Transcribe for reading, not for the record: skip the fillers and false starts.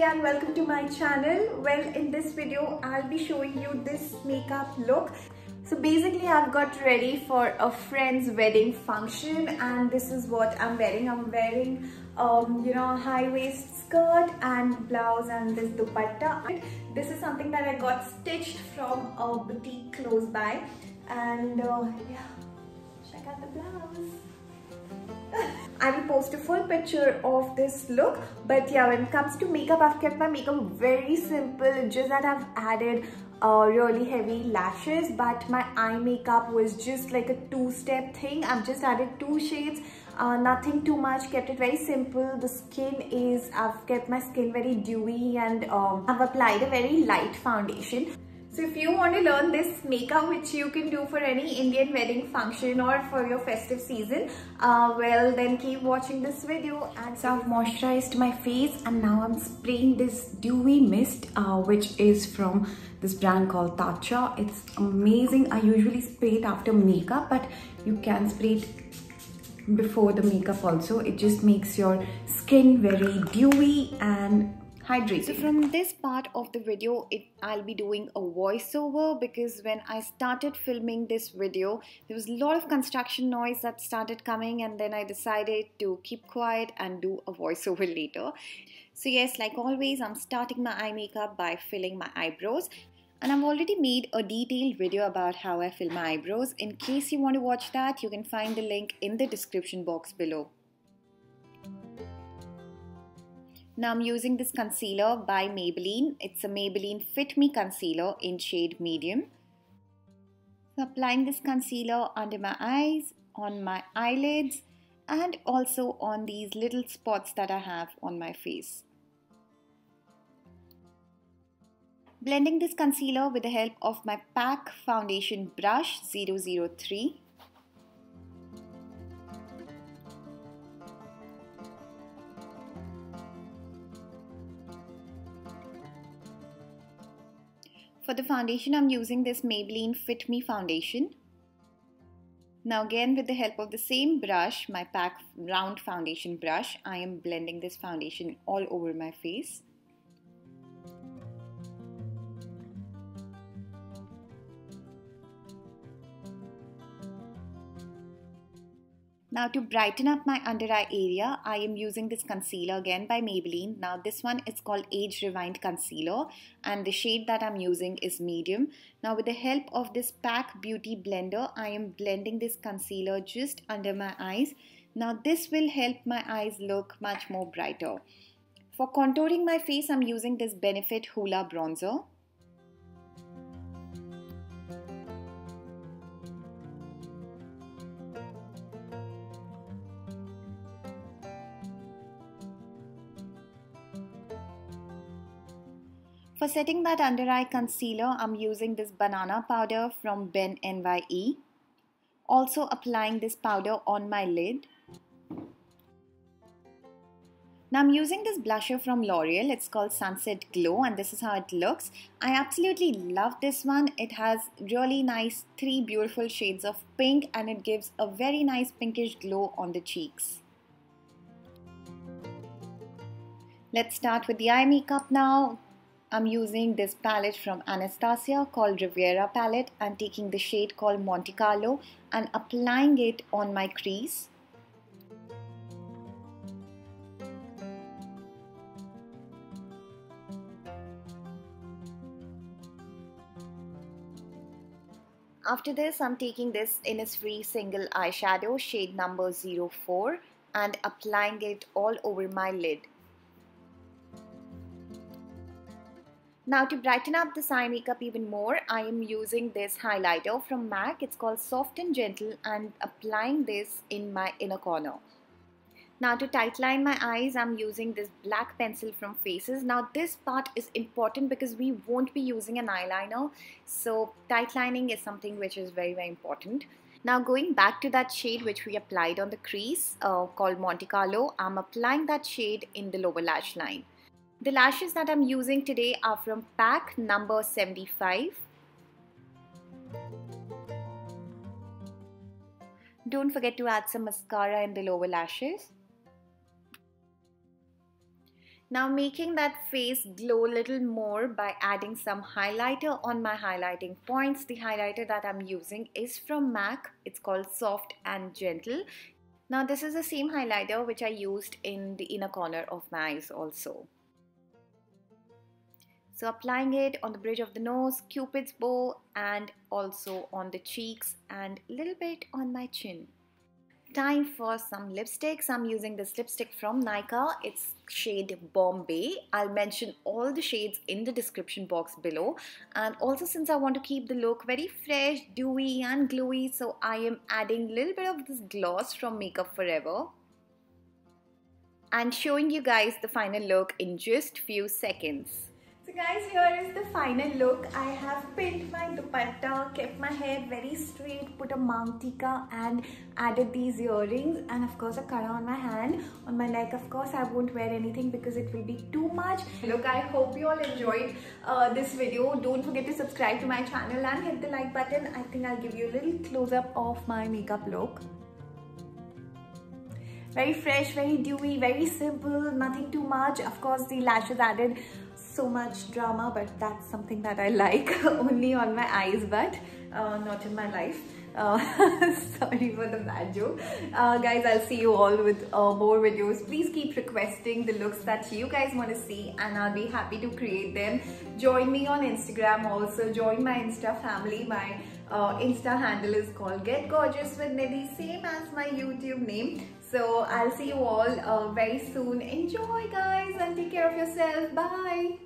and welcome to my channel. Well, in this video I'll be showing you this makeup look. So basically I've got ready for a friend's wedding function and this is what I'm wearing. I'm wearing a high waist skirt and blouse and this dupatta. This is something that I got stitched from a boutique close by, and yeah, check out the blouse. I will post a full picture of this look, but yeah, when it comes to makeup, I've kept my makeup very simple, just that I've added really heavy lashes, but my eye makeup was just like a two-step thing. I've just added 2 shades, nothing too much, kept it very simple. The skin is, I've kept my skin very dewy, and I've applied a very light foundation. So if you want to learn this makeup, which you can do for any Indian wedding function or for your festive season, well then keep watching this video. And so I've moisturized my face and now I'm spraying this dewy mist which is from this brand called Tatcha. It's amazing. I usually spray it after makeup, but you can spray it before the makeup also. It just makes your skin very dewy and hydrated. So from this part of the video, I'll be doing a voiceover, because when I started filming this video, there was a lot of construction noise that started coming, and then I decided to keep quiet and do a voiceover later. So yes, like always, I'm starting my eye makeup by filling my eyebrows. And I've already made a detailed video about how I fill my eyebrows. In case you want to watch that, you can find the link in the description box below. Now I'm using this concealer by Maybelline. It's a Maybelline Fit Me concealer in shade medium. So applying this concealer under my eyes, on my eyelids, and also on these little spots that I have on my face. Blending this concealer with the help of my PAC foundation brush 003. For the foundation, I'm using this Maybelline Fit Me foundation. Now again, with the help of the same brush, my PAC round foundation brush, I am blending this foundation all over my face. Now to brighten up my under eye area, I am using this concealer again by Maybelline. Now this one is called Age Rewind Concealer and the shade that I'm using is medium. Now with the help of this PAC Beauty Blender, I am blending this concealer just under my eyes. Now this will help my eyes look much more brighter. For contouring my face, I'm using this Benefit Hoola Bronzer. For setting that under eye concealer, I'm using this banana powder from Ben NYE. Also applying this powder on my lid. Now I'm using this blusher from L'Oreal. It's called Sunset Glow and this is how it looks. I absolutely love this one. It has really nice 3 beautiful shades of pink and it gives a very nice pinkish glow on the cheeks. Let's start with the eye makeup now. I'm using this palette from Anastasia called Riviera palette and taking the shade called Monte Carlo and applying it on my crease. After this, I'm taking this Innisfree single eyeshadow shade number 04 and applying it all over my lid. Now to brighten up this eye makeup even more, I am using this highlighter from MAC. It's called Soft and Gentle and applying this in my inner corner. Now to tightline my eyes, I'm using this black pencil from Faces. Now this part is important because we won't be using an eyeliner. So tightlining is something which is very important. Now going back to that shade which we applied on the crease called Monte Carlo, I'm applying that shade in the lower lash line. The lashes that I'm using today are from PAC number 75. Don't forget to add some mascara in the lower lashes. Now making that face glow a little more by adding some highlighter on my highlighting points. The highlighter that I'm using is from MAC. It's called Soft and Gentle. Now this is the same highlighter which I used in the inner corner of my eyes also. So applying it on the bridge of the nose, Cupid's bow, and also on the cheeks and a little bit on my chin. Time for some lipsticks. I'm using this lipstick from Nykaa. It's shade Bombay. I'll mention all the shades in the description box below. And also, since I want to keep the look very fresh, dewy and glowy, so I am adding a little bit of this gloss from Makeup Forever and showing you guys the final look in just few seconds. So guys, here is the final look. I have pinned my dupatta, kept my hair very straight, put a Mount Tika and added these earrings, and of course a kara on my hand. On my neck, of course, I won't wear anything because it will be too much. Look, I hope you all enjoyed this video. Don't forget to subscribe to my channel and hit the like button. I think I'll give you a little close-up of my makeup look. Very fresh, very dewy, very simple, nothing too much. Of course, the lashes added so much drama, but that's something that I like only on my eyes, but not in my life. Sorry for the bad joke. Guys, I'll see you all with more videos. Please keep requesting the looks that you guys want to see and I'll be happy to create them. Join me on Instagram also. Join my Insta family. My Insta handle is called Get Gorgeous with Nidhi, same as my YouTube name. So I'll see you all very soon. Enjoy guys and take care of yourself. Bye.